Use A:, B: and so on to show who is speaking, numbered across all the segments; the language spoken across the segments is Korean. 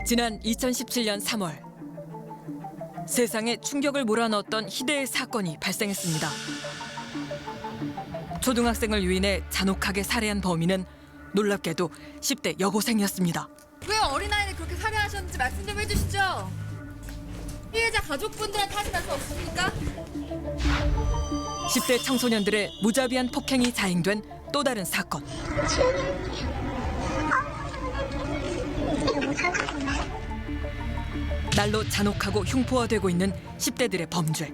A: 지난 2017년 3월 세상에 충격을 몰아넣었던 희대의 사건이 발생했습니다. 초등학생을 유인해 잔혹하게 살해한 범인은 놀랍게도 10대 여고생이었습니다.
B: 왜 어린아이를 그렇게 살해하셨는지 말씀 좀 해주시죠. 피해자 가족분들한테 하실 말씀 없습니까?
A: 10대 청소년들의 무자비한 폭행이 자행된 또 다른 사건. 날로 잔혹하고 흉포화되고 있는 10대들의 범죄.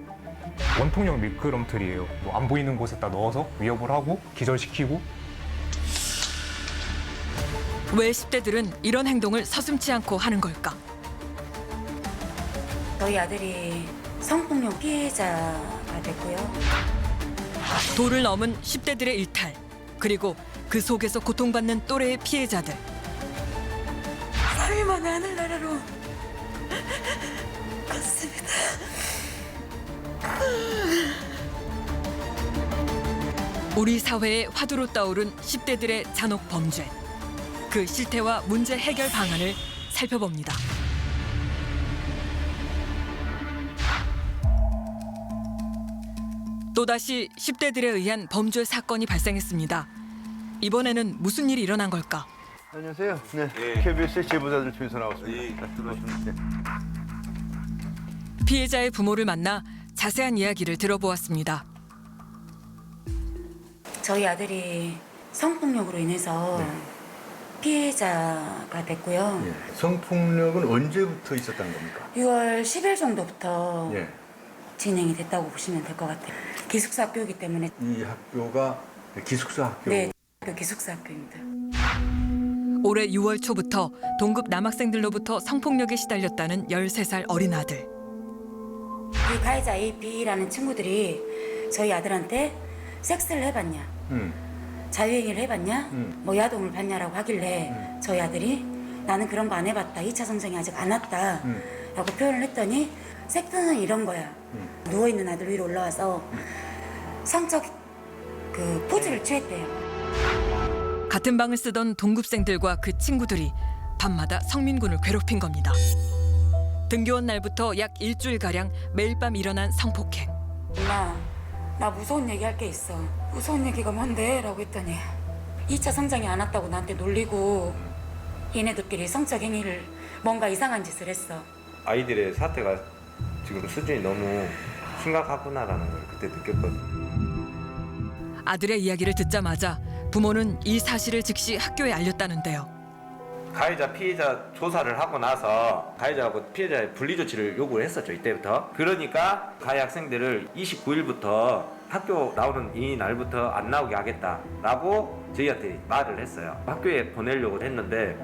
C: 원통형 미끄럼틀이에요. 뭐 안 보이는 곳에다 넣어서 위협을 하고 기절시키고.
A: 왜 10대들은 이런 행동을 서슴지 않고 하는 걸까?
D: 저희 아들이 성폭력 피해자가 됐고요.
A: 도를 넘은 10대들의 일탈, 그리고 그 속에서 고통받는 또래의 피해자들.
D: 사회만의 하늘나라로 갔습니다.
A: 우리 사회의 화두로 떠오른 10대들의 잔혹 범죄. 그 실태와 문제 해결 방안을 살펴봅니다. 또다시 10대들에 의한 범죄 사건이 발생했습니다. 이번에는 무슨 일이 일어난 걸까?
E: 안녕하세요. 네, KBS의 제보자들 중에서 나왔습니다. 들어오시면
A: 피해자의 부모를 만나 자세한 이야기를 들어보았습니다.
D: 저희 아들이 성폭력으로 인해서 피해자가 됐고요.
E: 예. 성폭력은 언제부터 있었다는 겁니까?
D: 6월 10일 정도부터
E: 예.
D: 진행이 됐다고 보시면 될 것 같아요. 기숙사 학교이기 때문에.
E: 이 학교가 기숙사 학교.
D: 네, 기숙사 학교입니다.
A: 올해 6월 초부터 동급 남학생들로부터 성폭력에 시달렸다는 13살 어린 아들.
D: 이 가해자 A, B라는 친구들이 저희 아들한테 섹스를 해봤냐, 자유행위를 해봤냐, 뭐 야동을 봤냐라고 하길래 저희 아들이 나는 그런 거 안 해봤다, 2차 성생이 아직 안 왔다 라고 표현을 했더니 섹스는 이런 거야. 누워있는 아들 위로 올라와서 성적 그 포즈를 취했대요.
A: 같은 방을 쓰던 동급생들과 그 친구들이 밤마다 성민군을 괴롭힌 겁니다. 등교한 날부터 약 일주일가량 매일 밤 일어난 성폭행.
D: 엄마, 나 무서운 얘기 할 게 있어. 무서운 얘기가 뭔데? 라고 했더니 2차 성장이 안 왔다고 나한테 놀리고 얘네들끼리 성적 행위를 뭔가 이상한 짓을 했어.
F: 아이들의 사태가 지금 수준이 너무 심각하구나라는 걸 그때 느꼈거든요.
A: 아들의 이야기를 듣자마자 부모는 이 사실을 즉시 학교에 알렸다는데요.
F: 가해자 피해자 조사를 하고 나서 가해자하고 피해자의 분리 조치를 요구를 했었죠, 이때부터. 그러니까 가해 학생들을 29일부터 학교 나오는 이 날부터 안 나오게 하겠다라고 저희한테 말을 했어요. 학교에 보내려고 했는데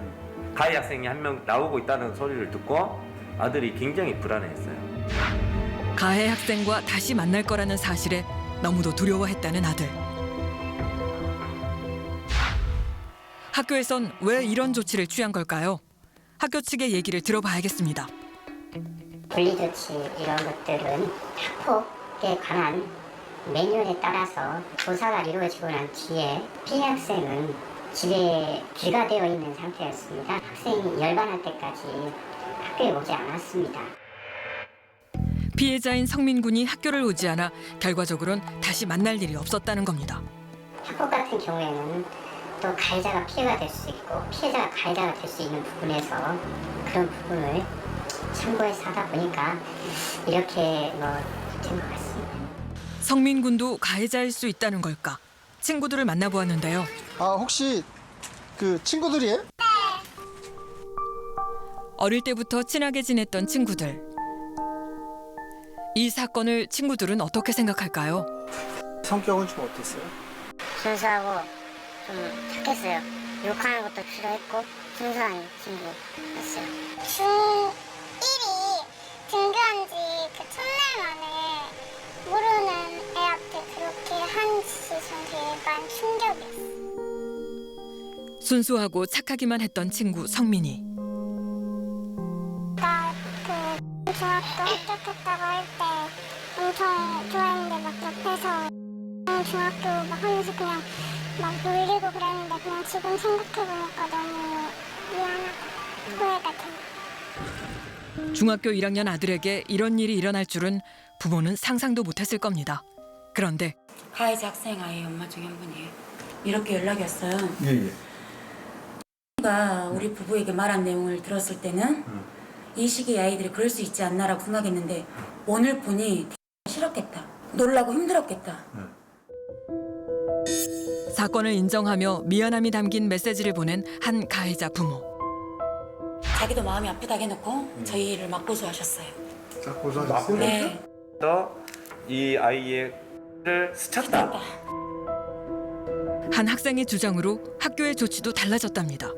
F: 가해 학생이 한 명 나오고 있다는 소리를 듣고 아들이 굉장히 불안해했어요.
A: 가해 학생과 다시 만날 거라는 사실에 너무도 두려워했다는 아들. 학교에선 왜 이런 조치를 취한 걸까요? 학교 측의 얘기를 들어봐야겠습니다.
G: 분리조치 이런 것들은 학폭에 관한 매뉴얼에 따라서 조사가 이루어지고 난 뒤에 피해 학생은 집에 귀가되어 있는 상태였습니다. 학생이 열반할 때까지 학교에 오지 않았습니다.
A: 피해자인 성민군이 학교를 오지 않아 결과적으로는 다시 만날 일이 없었다는 겁니다.
G: 학폭 같은 경우에는 또 가해자가 피해가 될 수 있고 피해자가 가해자가 될 수 있는 부분에서 그런 부분을 참고해서 하다 보니까 이렇게 된 것 같습니다.
A: 성민군도 가해자일 수 있다는 걸까? 친구들을 만나보았는데요.
H: 혹시 그 친구들이에요?
A: 어릴 때부터 친하게 지냈던 친구들. 이 사건을 친구들은 어떻게 생각할까요?
H: 성격은 좀 어땠어요?
G: 순수하고 좀 착했어요. 욕하는 것도 싫어했고 순수한 친구였어요.
I: 중1이 등교한 지 그 첫날 만에 모르는 애 앞에 그렇게 한 짓이 좀 대단 충격이었어요.
A: 순수하고 착하기만 했던 친구 성민이.
I: 나 그 중학교 합격했다고 할 때 엄청 좋아했는데 막 옆에서 중학교 막 하면서 그냥 막 놀리고 그랬는데 그냥 지금 생각해보니까 너무 미안하고
A: 중학교 1학년 아들에게 이런 일이 일어날 줄은 부모는 상상도 못했을 겁니다. 그런데
D: 가해자 학생 아이 엄마 중에 한 분이 이렇게 연락이 왔어요.
H: 예.
D: 가 우리 부부에게 말한 내용을 들었을 때는 이 시기에 아이들이 그럴 수 있지 않나라고 생각했는데 오늘 보니 싫었겠다. 놀라고 힘들었겠다.
A: 사건을 인정하며 미안함이 담긴 메시지를 보낸 한 가해자 부모.
D: 자기도 마음이 아프다고 해놓고 저희를 막 고소하셨어요.
H: 딱 고소하셨어요?
D: 네.
F: 또 이 아이를 스쳤다.
A: 한 학생의 주장으로 학교의 조치도 달라졌답니다.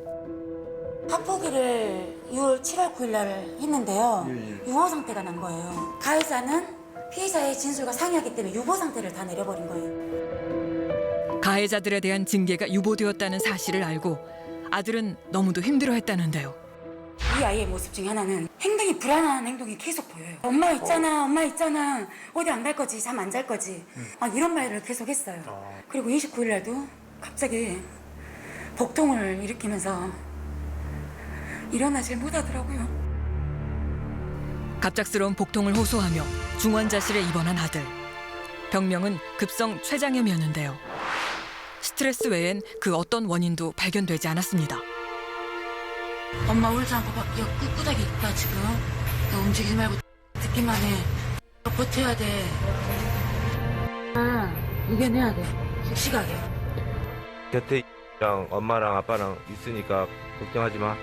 D: 학폭위를 6월 7월 9일 날 했는데요. 유보 상태가 난 거예요. 가해자는 피해자의 진술과 상이하기 때문에 유보 상태를 다 내려버린 거예요.
A: 가해자들에 대한 징계가 유보되었다는 사실을 알고 아들은 너무도 힘들어했다는데요.
D: 이 아이의 모습 중에 하나는 행동이 불안한 행동이 계속 보여요. 엄마 있잖아, 엄마 있잖아. 어디 안 갈 거지, 잠 안 잘 거지. 막 이런 말을 계속 했어요. 그리고 29일 날도 갑자기 복통을 일으키면서 일어나질 못하더라고요.
A: 갑작스러운 복통을 호소하며 중환자실에 입원한 아들. 병명은 급성 췌장염이었는데요. 스트레스 외엔 그 어떤 원인도 발견되지 않았습니다.
D: 엄마 울지 않고 막 꿋꿋하게 있다 지금. 너 움직이지 말고 듣기만 해. 너 버텨야 돼. 이겨내야 돼. 씩씩하게.
F: 곁에 엄마랑 아빠랑 있으니까 걱정하지 마.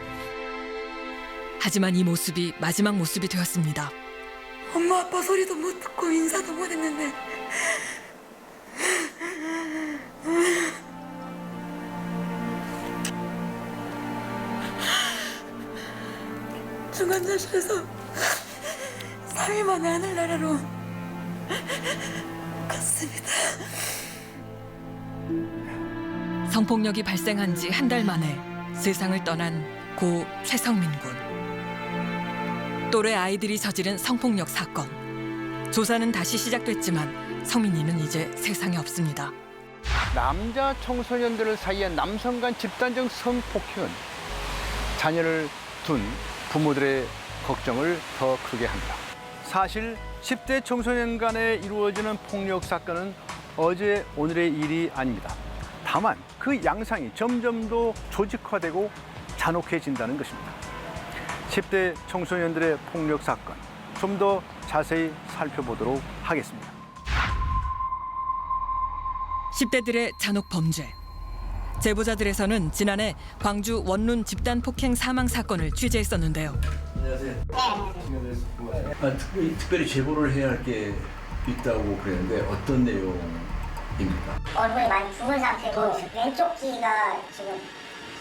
A: 하지만 이 모습이 마지막 모습이 되었습니다.
D: 엄마 아빠 소리도 못 듣고 인사도 못 했는데 중환자실에서 3일 만에 하늘나라로 갔습니다.
A: 성폭력이 발생한 지 한 달 만에 세상을 떠난 고 최성민 군. 또래 아이들이 저지른 성폭력 사건. 조사는 다시 시작됐지만 성민이는 이제 세상에 없습니다.
E: 남자 청소년들 사이의 남성 간 집단적 성폭행은 자녀를 둔 부모들의 걱정을 더 크게 합니다. 사실 10대 청소년 간에 이루어지는 폭력 사건은 어제 오늘의 일이 아닙니다. 다만 그 양상이 점점 더 조직화되고 잔혹해진다는 것입니다. 10대 청소년들의 폭력 사건 좀 더 자세히 살펴보도록 하겠습니다.
A: 10대들의 잔혹 범죄. 제보자들에서는 지난해 광주 원룸 집단 폭행 사망 사건을 취재했었는데요.
J: 특별히 제보를 해야 할 게 있다고 그랬는데 어떤 내용입니까?
I: 얼굴이 많이 붉은 상태고 왼쪽 귀가 지금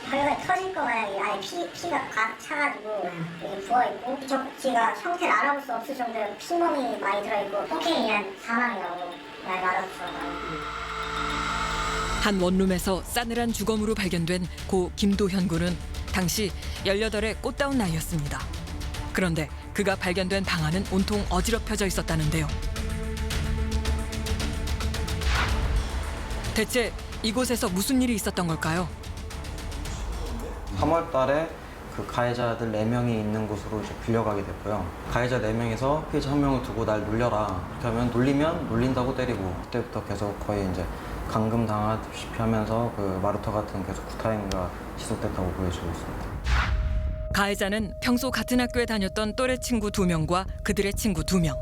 I: 혈관이 터질 거 마냥 아예 피가 꽉 차가지고 여기 부어있고 이쪽 귀가 형태를 알아볼 수 없을 정도로 피멍이 많이 들어있고 폭행에 의한 사망이라고 말하더라고요.
A: 한 원룸에서 싸늘한 주검으로 발견된 고 김도현 군은 당시 18의 꽃다운 나이였습니다. 그런데 그가 발견된 방 안은 온통 어지럽혀져 있었다는데요. 대체 이곳에서 무슨 일이 있었던 걸까요?
K: 3월 달에 그 가해자들 4명이 있는 곳으로 이제 빌려가게 됐고요. 가해자 4명에서 피해자 1명을 두고 날 놀려라. 그렇게 하면 놀리면 놀린다고 때리고 그때부터 계속 거의 이제 감금 당하듯이 하면서 그 마루터 같은 계속 구타행위가 지속됐다고 보여지고 있습니다.
A: 가해자는 평소 같은 학교에 다녔던 또래 친구 2명과 그들의 친구 2명.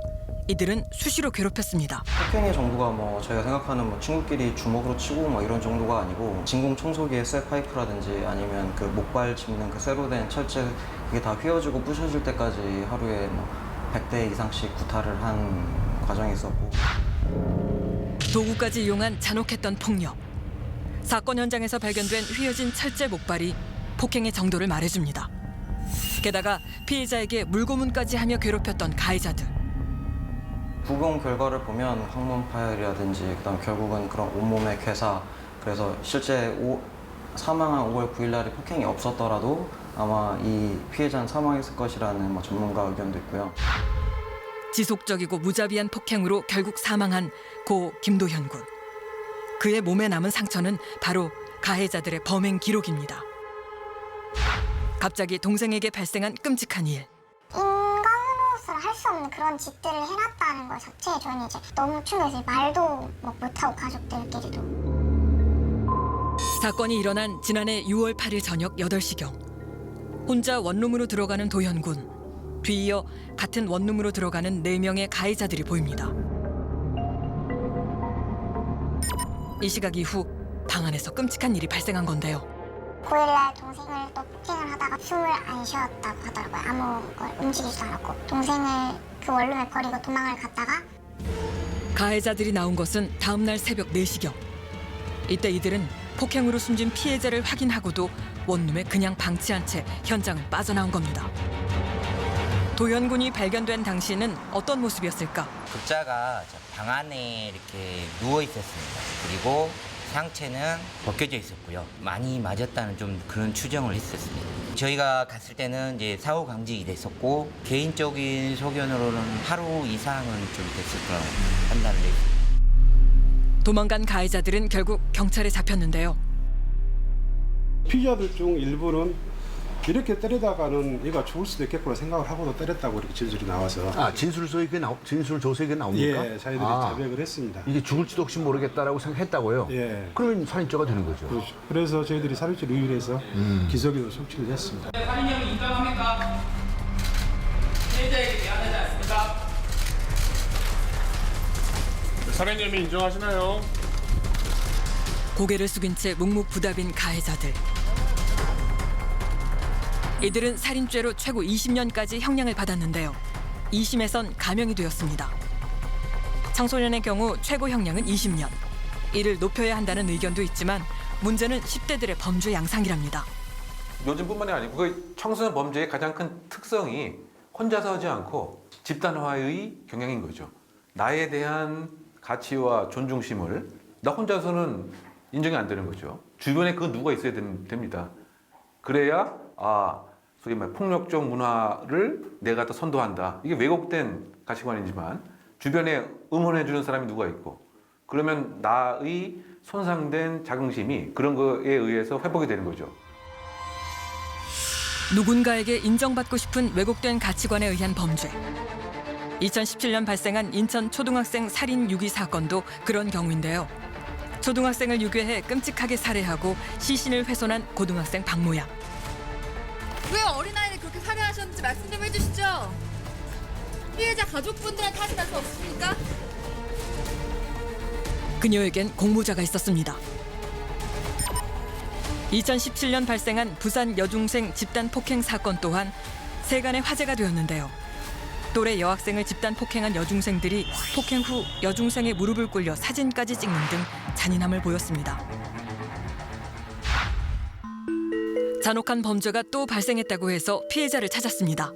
A: 이들은 수시로 괴롭혔습니다.
K: 폭행의 정도가 뭐 저희가 생각하는 뭐 친구끼리 주먹으로 치고 뭐 이런 정도가 아니고 진공 청소기의 쇠 파이프라든지 아니면 그 목발 짚는 그 쇠로 된 철제 그게 다 휘어지고 부셔질 때까지 하루에 뭐 100대 이상씩 구타를 한 과정이 있었고.
A: 도구까지 이용한 잔혹했던 폭력. 사건 현장에서 발견된 휘어진 철제 목발이 폭행의 정도를 말해줍니다. 게다가 피해자에게 물고문까지 하며 괴롭혔던 가해자들.
K: 부검 결과를 보면 항문 파열이라든지 그다음 결국은 그런 온몸의 괴사 그래서 실제 사망한 5월 9일 날에 폭행이 없었더라도 아마 이 피해자는 사망했을 것이라는 뭐 전문가 의견도 있고요.
A: 지속적이고 무자비한 폭행으로 결국 사망한 고 김도현 군. 그의 몸에 남은 상처는 바로 가해자들의 범행 기록입니다. 갑자기 동생에게 발생한 끔찍한 일.
I: 인공눈 사람으로서는 할 수 없는 그런 짓들을 해놨다는 것 자체에 저는 이제 너무 충격해서 말도 못하고 가족들끼리도.
A: 사건이 일어난 지난해 6월 8일 저녁 8시경. 혼자 원룸으로 들어가는 도현군. 뒤이어 같은 원룸으로 들어가는 4명의 가해자들이 보입니다. 이 시각 이후 방 안에서 끔찍한 일이 발생한 건데요.
I: 9일날 동생을 또 폭행을 하다가 숨을 안 쉬었다고 하더라고요. 아무 걸 움직이지도 않았고 동생을 그 원룸에 버리고 도망을 갔다가
A: 가해자들이 나온 것은 다음 날 새벽 4시경. 이때 이들은 폭행으로 숨진 피해자를 확인하고도 원룸에 그냥 방치한 채 현장을 빠져나온 겁니다. 도현군이 발견된 당시는 어떤 모습이었을까?
L: 극자가 방 안에 이렇게 누워 있었습니다. 그리고 상체는 벗겨져 있었고요. 많이 맞았다는 좀 그런 추정을 했었습니다. 저희가 갔을 때는 이제 사후 강직이 됐었고 개인적인 소견으로는 하루 이상은 좀 됐을 거라고 판단을 했습니다.
A: 도망간 가해자들은 결국 경찰에 잡혔는데요.
H: 피의자들 중 일부는 이렇게 때리다가는 얘가 죽을 수도 있겠구나 생각을 하고도 때렸다고 이렇게 진술이 나와서
J: 진술 조서에 나옵니까?
H: 예, 저희들이 자백을 했습니다.
J: 이게 죽을지도 혹시 모르겠다라고 생각했다고요?
H: 예.
J: 그러면 살인죄가 되는 거죠.
H: 그렇죠. 그래서 저희들이 살인죄 의율해서 기소기도 송치를 했습니다.
M: 살인 혐의 인정합니까? 피해자에게 미안하지 않습니까?
C: 살인 혐의 인정하시나요?
A: 고개를 숙인 채 묵묵부답인 가해자들. 이들은 살인죄로 최고 20년까지 형량을 받았는데요. 2심에선 감형이 되었습니다. 청소년의 경우 최고 형량은 20년. 이를 높여야 한다는 의견도 있지만 문제는 10대들의 범죄 양상이랍니다.
N: 요즘뿐만이 아니고 그 청소년 범죄의 가장 큰 특성이 혼자서 하지 않고 집단화의 경향인 거죠. 나에 대한 가치와 존중심을 나 혼자서는 인정이 안 되는 거죠. 주변에 그 누가 있어야 됩니다. 그래야 소위 말 폭력적 문화를 내가 더 선도한다. 이게 왜곡된 가치관이지만 주변에 응원해주는 사람이 누가 있고 그러면 나의 손상된 자긍심이 그런 거에 의해서 회복이 되는 거죠.
A: 누군가에게 인정받고 싶은 왜곡된 가치관에 의한 범죄. 2017년 발생한 인천 초등학생 살인 유기 사건도 그런 경우인데요. 초등학생을 유괴해 끔찍하게 살해하고 시신을 훼손한 고등학생 박모양.
B: 왜 어린아이를 그렇게 살해하셨는지 말씀 좀 해주시죠. 피해자 가족분들한테 하신 말씀 없으십니까?
A: 그녀에겐 공모자가 있었습니다. 2017년 발생한 부산 여중생 집단 폭행 사건 또한 세간의 화제가 되었는데요. 또래 여학생을 집단 폭행한 여중생들이 폭행 후 여중생의 무릎을 꿇려 사진까지 찍는 등 잔인함을 보였습니다. 잔혹한 범죄가 또 발생했다고 해서 피해자를 찾았습니다.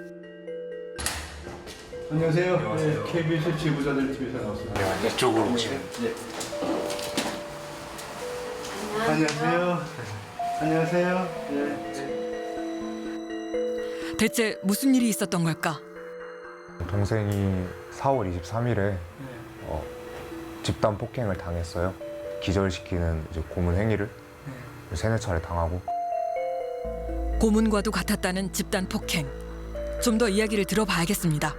J: 안녕하세요. 네, KBS 지부자들 TV에서 나왔습니다.
C: 이쪽으로 오시면.
H: 안녕하세요. 안녕하세요. 네.
A: 대체 무슨 일이 있었던 걸까?
C: 동생이 4월 23일에 집단 폭행을 당했어요. 기절시키는 이제 고문 행위를 3-4차례 당하고.
A: 고문과도 같았다는 집단 폭행. 좀 더 이야기를 들어봐야겠습니다.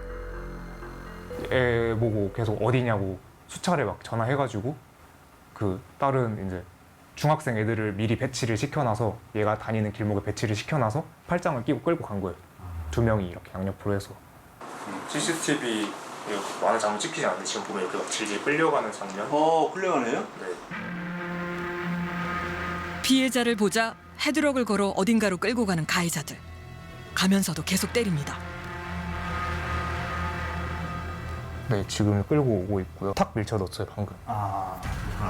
C: 애 보고 계속 어디냐고 수차례 막 전화해가지고 그 다른 이제 중학생 애들을 미리 배치를 시켜놔서 얘가 다니는 길목에 배치를 시켜놔서 팔짱을 끼고 끌고 간 거예요. 2명이 이렇게 양옆으로 해서.
O: CCTV 많은 장면 찍히지 않는데 지금 보면 이렇게 막 질질 끌려가는 장면.
J: 끌려가네요?
O: 네.
A: 피해자를 보자 헤드럭을 걸어 어딘가로 끌고 가는 가해자들. 가면서도 계속 때립니다.
C: 네, 지금 끌고 오고 있고요. 탁 밀쳐넣었어요, 방금.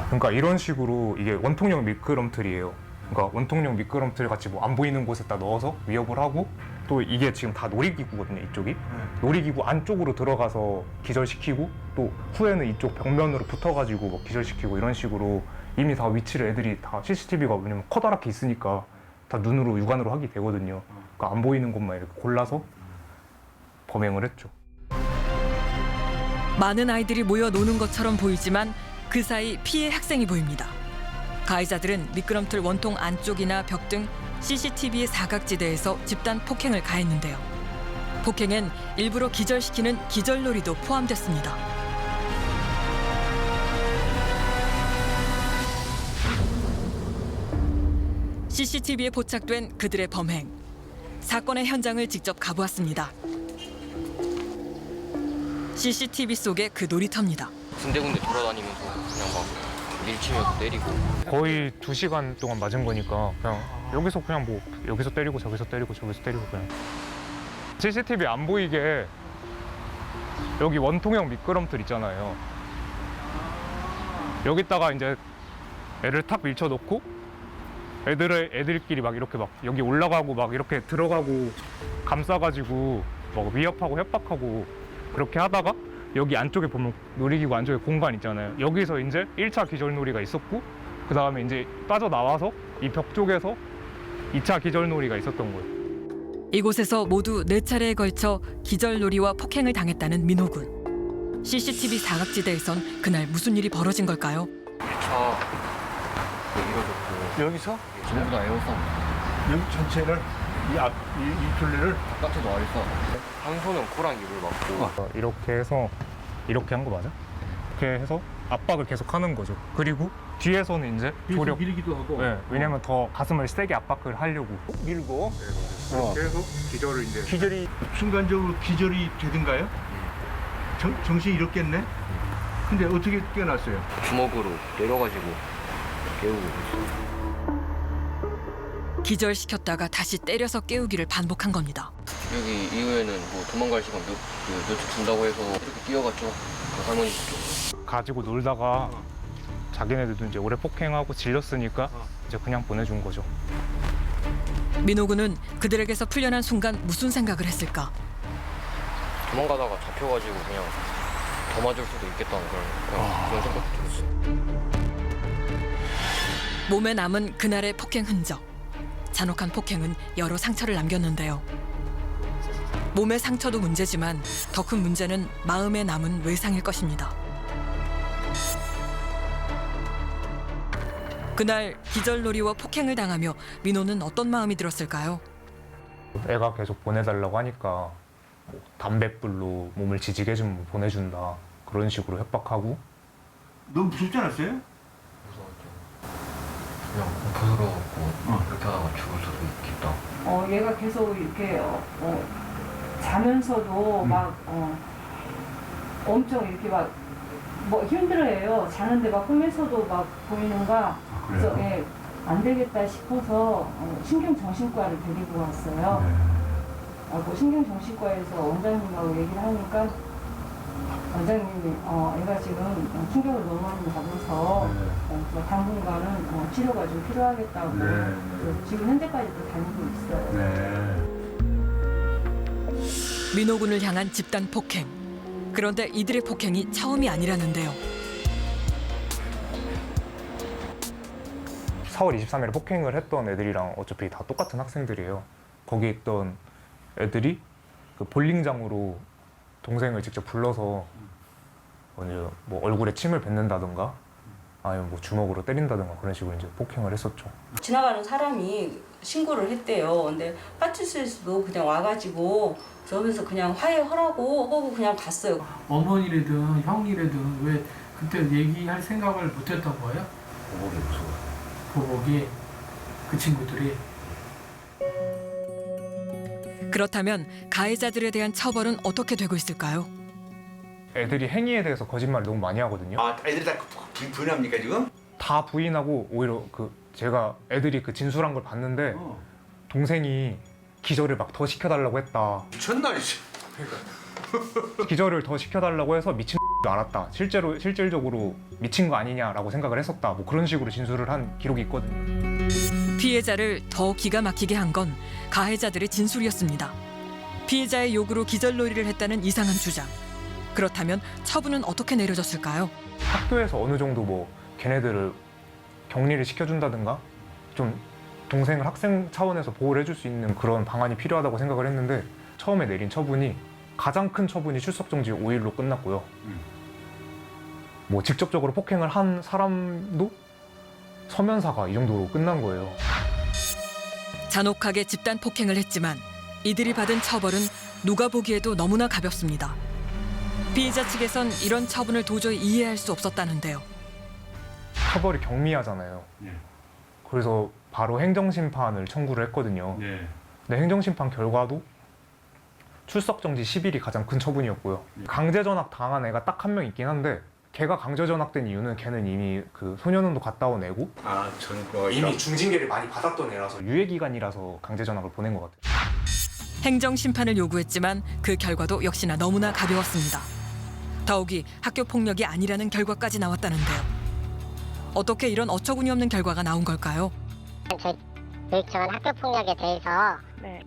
C: 그러니까 이런 식으로 이게 원통형 미끄럼틀이에요. 그러니까 원통형 미끄럼틀 같이 뭐 안 보이는 곳에다 넣어서 위협을 하고 또 이게 지금 다 놀이기구거든요, 이쪽이. 놀이기구 안쪽으로 들어가서 기절시키고 또 후에는 이쪽 벽면으로 붙어가지고 뭐 기절시키고 이런 식으로 이미 다 위치를 애들이 다 CCTV가 왜냐면 커다랗게 있으니까 다 눈으로 육안으로 하게 되거든요. 그러니까 안 보이는 곳만 이렇게 골라서 범행을 했죠.
A: 많은 아이들이 모여 노는 것처럼 보이지만 그 사이 피해 학생이 보입니다. 가해자들은 미끄럼틀 원통 안쪽이나 벽 등 CCTV의 사각지대에서 집단 폭행을 가했는데요. 폭행엔 일부러 기절시키는 기절놀이도 포함됐습니다. CCTV에 포착된 그들의 범행. 사건의 현장을 직접 가보았습니다. CCTV 속의 그 놀이터입니다.
P: 군데군데 돌아다니면서 그냥 막 밀치면서 때리고.
C: 거의 2시간 동안 맞은 거니까 그냥 여기서 그냥 뭐 여기서 때리고 저기서 때리고 저기서 때리고 그냥. CCTV 안 보이게 여기 원통형 미끄럼틀 있잖아요. 여기다가 이제 애를 탁 밀쳐놓고 애들끼리 막 이렇게 막 여기 올라가고 막 이렇게 들어가고 감싸가지고 막 위협하고 협박하고 그렇게 하다가 여기 안쪽에 보면 놀이기구 안쪽에 공간 있잖아요. 여기서 이제 1차 기절놀이가 있었고 그 다음에 이제 빠져나와서 이 벽 쪽에서 2차 기절놀이가 있었던 거예요.
A: 이곳에서 모두 4차례에 걸쳐 기절놀이와 폭행을 당했다는 민호군. CCTV 사각지대에선 그날 무슨 일이 벌어진 걸까요?
P: 1차 이뤄졌고.
E: 여기서?
P: 전부 다 에어싸움.
E: 여기 전체를 이 둘레를
P: 바깥에도 아래싸움. 한 손은 코랑 입을 막고.
C: 이렇게 해서 이렇게 한 거 맞아? 이렇게 해서 압박을 계속 하는 거죠. 그리고 뒤에서는 이제 조력
E: 밀기도 하고.
C: 네, 왜냐면 더 가슴을 세게 압박을 하려고
E: 밀고.
C: 이렇게 해서 기절을 이제
E: 기절이 순간적으로 기절이 되든가요? 정신이 잃었겠네. 근데 어떻게 깨어났어요?
P: 주먹으로 때려가지고 깨우고 있어요.
A: 기절시켰다가 다시 때려서 깨우기를 반복한 겁니다.
P: 여기 이후에는 뭐 도망갈 시간 몇초 준다고 해서 이렇게 뛰어갔죠. 그 할머니 쪽.
C: 가지고 놀다가 자기네들도 이제 오래 폭행하고 질렸으니까 이제 그냥 보내준 거죠.
A: 민호군은 그들에게서 풀려난 순간 무슨 생각을 했을까?
P: 도망가다가 잡혀가지고 그냥 더 맞을 수도 있겠다는 그런 생각도 들었어요.
A: 몸에 남은 그날의 폭행 흔적. 잔혹한 폭행은 여러 상처를 남겼는데요. 몸의 상처도 문제지만 더 큰 문제는 마음에 남은 외상일 것입니다. 그날 기절놀이와 폭행을 당하며 민호는 어떤 마음이 들었을까요?
C: 애가 계속 보내달라고 하니까 뭐 담뱃불로 몸을 지지게 좀 보내준다 그런 식으로 협박하고.
E: 너무 무섭지 않았어요?
P: 그냥 부스러웠고 이렇게 하다가 죽을 수도 있겠다.
Q: 얘가 계속 이렇게 자면서도 막 엄청 이렇게 막 뭐 힘들어해요. 자는데 막 꿈에서도 막 보이는가. 그래서 안 되겠다 싶어서 신경정신과를 데리고 왔어요. 그 신경정신과에서 원장님하고 얘기를 하니까 원장님이 애가 지금 충격을 너무 많이 받아서 당분간은 치료가 좀 필요하겠다고 지금 현재까지도 다니고 있어요.
A: 민호군을 향한 집단 폭행. 그런데 이들의 폭행이 처음이 아니라는데요.
C: 4월 23일에 폭행을 했던 애들이랑 어차피 다 똑같은 학생들이에요. 거기 있던 애들이 그 볼링장으로 동생을 직접 불러서 먼저 뭐 얼굴에 침을 뱉는다든가 아니면 뭐 주먹으로 때린다든가 그런 식으로 이제 폭행을 했었죠.
R: 지나가는 사람이 신고를 했대요. 근데 파출소에서도 그냥 와가지고 그러면서 그냥 화해하라고 하고 그냥 갔어요.
S: 어머니라든 형이라든 왜 그때 얘기할 생각을 못했던 거예요?
P: 보복이 무서워.
S: 보복이 그 친구들이.
A: 그렇다면 가해자들에 대한 처벌은 어떻게 되고 있을까요?
C: 애들이 행위에 대해서 거짓말을 너무 많이 하거든요.
E: 애들이 다 부인합니까 지금?
C: 다 부인하고 오히려 제가 애들이 그 진술한 걸 봤는데 동생이 기절을 막 더 시켜달라고 했다.
E: 미쳤나 이씨.
C: 기절을 더 시켜달라고 해서 미친 줄 알았다. 실질적으로 미친 거 아니냐라고 생각을 했었다. 뭐 그런 식으로 진술을 한 기록이 있거든요.
A: 피해자를 더 기가 막히게 한 건 가해자들의 진술이었습니다. 피해자의 요구로 기절놀이를 했다는 이상한 주장. 그렇다면 처분은 어떻게 내려졌을까요?
C: 학교에서 어느 정도 뭐 걔네들을 격리를 시켜준다든가 좀 동생을 학생 차원에서 보호를 해줄 수 있는 그런 방안이 필요하다고 생각을 했는데 처음에 내린 처분이 가장 큰 처분이 출석정지 5일로 끝났고요. 뭐 직접적으로 폭행을 한 사람도 서면사가 이 정도로 끝난 거예요.
A: 잔혹하게 집단 폭행을 했지만 이들이 받은 처벌은 누가 보기에도 너무나 가볍습니다. 피해자 측에선 이런 처분을 도저히 이해할 수 없었다는데요.
C: 처벌이 경미하잖아요. 그래서 바로 행정심판을 청구를 했거든요. 근데 행정심판 결과도 출석정지 10일이 가장 큰 처분이었고요. 강제전학 당한 애가 딱 한 명 있긴 한데 걔가 강제전학된 이유는 걔는 이미 그 소년원도 갔다 온 애고 이미 중징계를 많이 받았던 애라서 유예기간이라서 강제전학을 보낸 것 같아요.
A: 행정심판을 요구했지만 그 결과도 역시나 너무나 가벼웠습니다. 더욱이 학교폭력이 아니라는 결과까지 나왔다는데요. 어떻게 이런 어처구니 없는 결과가 나온 걸까요?
G: 교육청은 학교폭력에 대해서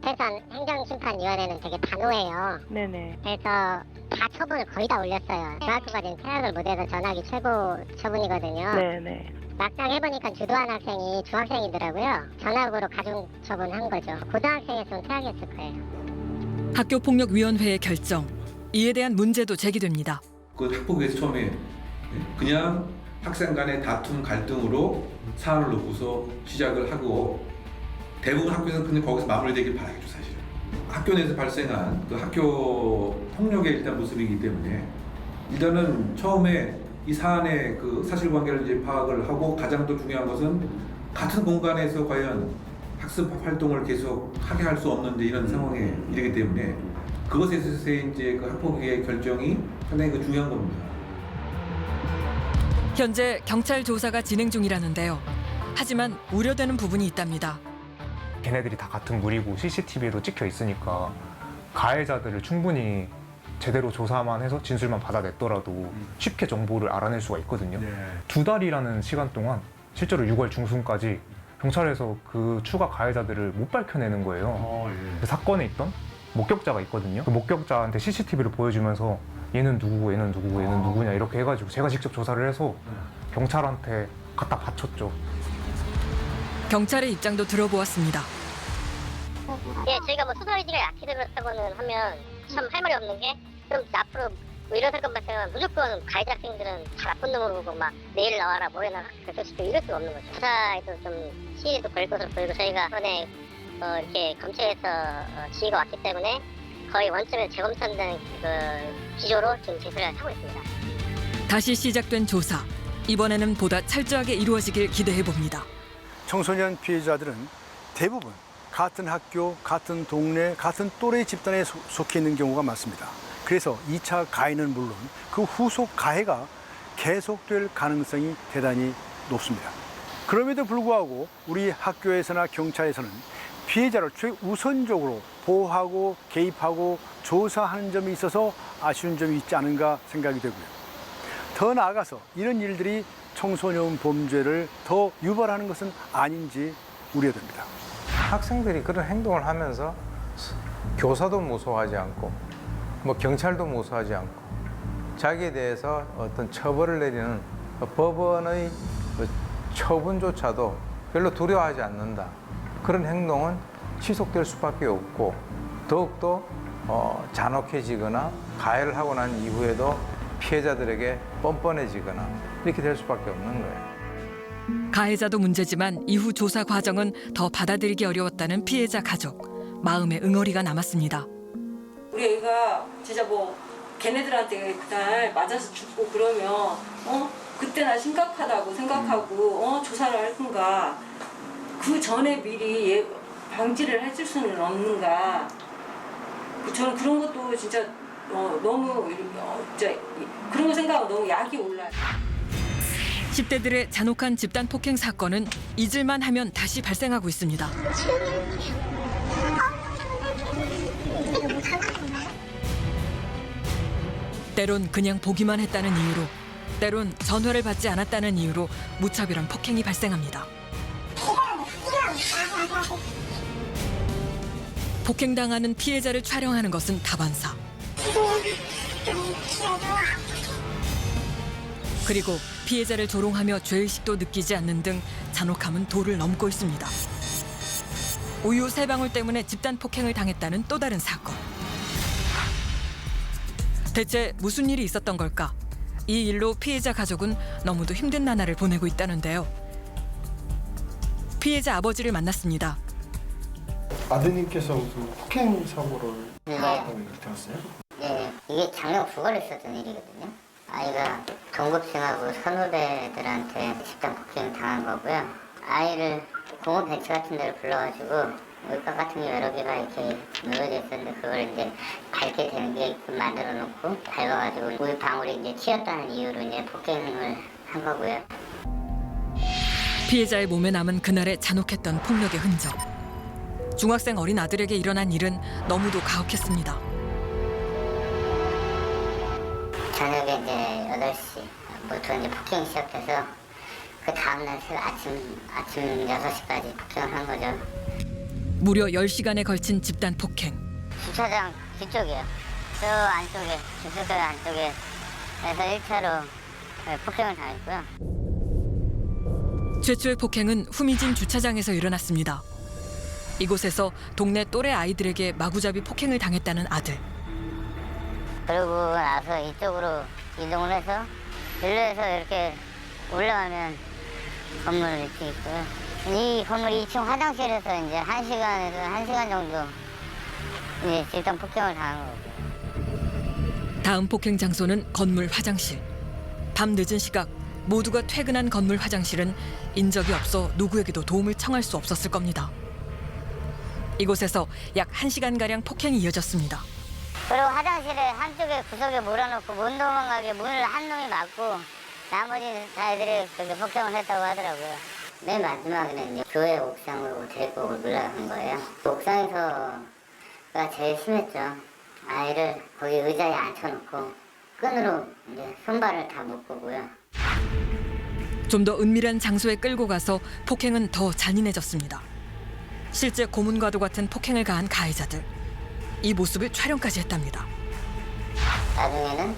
G: 태산 행정심판위원회는 되게 단호해요. 그래서 다 처분을 거의 다 올렸어요. 중학교가 지금 퇴학을 못해서 전학이 최고 처분이거든요. 막상 해보니까 주도한 학생이 중학생이더라고요. 전학으로 가중 처분한 거죠. 고등학생이었으면 퇴학했을 거예요.
A: 학교폭력위원회의 결정, 이에 대한 문제도 제기됩니다.
N: 그 학폭에서 처음에 그냥 학생 간의 다툼 갈등으로 사안을 놓고서 시작을 하고 대부분 학교에서는 그냥 거기서 마무리되길 바라겠죠, 사실은. 학교 내에서 발생한 그 학교 폭력의 일단 모습이기 때문에 일단은 처음에 이 사안의 그 사실관계를 이제 파악을 하고 가장 더 중요한 것은 같은 공간에서 과연 학습 활동을 계속 하게 할 수 없는 이런 상황에 이르기 때문에 그것에 있어서의 이제 그 학폭의 결정이 상당히 그 중요한 겁니다.
A: 현재 경찰 조사가 진행 중이라는데요. 하지만 우려되는 부분이 있답니다.
C: 걔네들이 다 같은 무리고 CCTV에도 찍혀 있으니까 가해자들을 충분히 제대로 조사만 해서 진술만 받아냈더라도 쉽게 정보를 알아낼 수가 있거든요. 2달이라는 시간 동안 실제로 6월 중순까지 경찰에서 그 추가 가해자들을 못 밝혀내는 거예요. 그 사건에 있던 목격자가 있거든요. 그 목격자한테 CCTV를 보여주면서 얘는 누구고 얘는 누구고 얘는 누구냐 이렇게 해가지고 제가 직접 조사를 해서 경찰한테 갖다 바쳤죠.
A: 경찰의 입장도 들어보았습니다.
G: 예, 저희가 뭐 수사의지가 약해졌다고는 하면 참 할 말이 없는 게 그럼 앞으로 뭐 이런 사건 발생하면 무조건 가해자 학생들은 다 나쁜 놈으로 보고 막 내일 나와라 뭐 해놔라 그렇게 이럴 수가 없는 거죠. 수사에도 좀 시일도 걸릴 것으로 보이고 저희가 이번에 이렇게 검찰에서 지휘가 왔기 때문에 거의 원점에 재검토한다는 그 기조로 지금 제소를 하고 있습니다.
A: 다시 시작된 조사, 이번에는 보다 철저하게 이루어지길 기대해봅니다.
E: 청소년 피해자들은 대부분 같은 학교, 같은 동네, 같은 또래 집단에 속해 있는 경우가 많습니다. 그래서 2차 가해는 물론 그 후속 가해가 계속될 가능성이 대단히 높습니다. 그럼에도 불구하고 우리 학교에서나 경찰에서는 피해자를 최우선적으로 보호하고 개입하고 조사하는 점이 있어서 아쉬운 점이 있지 않은가 생각이 되고요. 더 나아가서 이런 일들이 청소년 범죄를 더 유발하는 것은 아닌지 우려됩니다.
T: 학생들이 그런 행동을 하면서 교사도 무서워하지 않고 뭐 경찰도 무서워하지 않고 자기에 대해서 어떤 처벌을 내리는 법원의 처분조차도 별로 두려워하지 않는다. 그런 행동은 지속될 수밖에 없고 더욱더 잔혹해지거나 가해를 하고 난 이후에도 피해자들에게 뻔뻔해지거나 이렇게 될 수밖에 없는 거예요.
A: 가해자도 문제지만 이후 조사 과정은 더 받아들이기 어려웠다는 피해자 가족. 마음에 응어리가 남았습니다.
R: 우리 애가 진짜 뭐 걔네들한테 그날 맞아서 죽고 그러면 그때나 심각하다고 생각하고 조사를 할 건가. 그 전에 미리 방지를 해줄 수는 없는가. 저는 그런 것도 진짜 너무 진짜 그런 거 생각하면 너무 약이 올라요.
A: 10대들의 잔혹한 집단 폭행 사건은 잊을만 하면 다시 발생하고 있습니다. 때론 그냥 보기만 했다는 이유로, 때론 전화를 받지 않았다는 이유로 무차별한 폭행이 발생합니다. 폭행당하는 피해자를 촬영하는 것은 다반사. 그리고 피해자를 조롱하며 죄의식도 느끼지 않는 등 잔혹함은 도를 넘고 있습니다. 우유 3방울 때문에 집단 폭행을 당했다는 또 다른 사건. 대체 무슨 일이 있었던 걸까? 이 일로 피해자 가족은 너무도 힘든 나날을 보내고 있다는데요. 피해자 아버지를 만났습니다.
U: 아드님께서 무슨 폭행 사고를 당했다고 얘기 들었어요?
G: 네, 이게 작년 9월에 있었던 일이거든요. 아이가 동급생하고 선후배들한테 집단 폭행 당한 거고요. 아이를 공원 벤치 같은 데를 불러가지고 물가 같은 게 여러 개가 이렇게 놓여져 있었는데 그걸 이제 밟게 되는 게 만들어 놓고 밟아가지고 물 방울이 이제 튀었다는 이유로 이제 폭행을 한 거고요.
A: 피해자의 몸에 남은 그날의 잔혹했던 폭력의 흔적. 중학생 어린 아들에게 일어난 일은 너무도 가혹했습니다.
G: 저녁에 이제 8시부터 이제 폭행이 시작돼서 그 다음날 아침 6시까지 폭행을 한 거죠.
A: 무려 10시간에 걸친 집단 폭행.
G: 주차장 뒤쪽이요. 저 안쪽에, 주차장 안쪽에 그래서 1차로 폭행을 당했고요.
A: 최초의 폭행은 후미진 주차장에서 일어났습니다. 이곳에서 동네 또래 아이들에게 마구잡이 폭행을 당했다는 아들.
G: 그러고 나서 이쪽으로 이동을 해서 일로에서 이렇게 올라가면 건물 이렇게 있고요. 이 건물 2층 화장실에서 이제 1시간 정도 이제 집단 폭행을 당한 거고.
A: 다음 폭행 장소는 건물 화장실. 밤 늦은 시각 모두가 퇴근한 건물 화장실은 인적이 없어 누구에게도 도움을 청할 수 없었을 겁니다. 이곳에서 약 1시간가량 폭행이 이어졌습니다.
G: 그리고 화장실에 한쪽에 구석에 몰아놓고 못 도망가게 문을 한 놈이 막고 나머지 아이들이 그렇게 폭행을 했다고 하더라고요. 맨 마지막에는 이제 교회 옥상으로 데리고 올라간 거예요. 옥상에서가 제일 심했죠. 아이를 거기 의자에 앉혀놓고 끈으로 이제 손발을 다 묶고요.
A: 좀 더 은밀한 장소에 끌고 가서 폭행은 더 잔인해졌습니다. 실제 고문과도 같은 폭행을 가한 가해자들. 이 모습을 촬영까지 했답니다.
G: 나중에는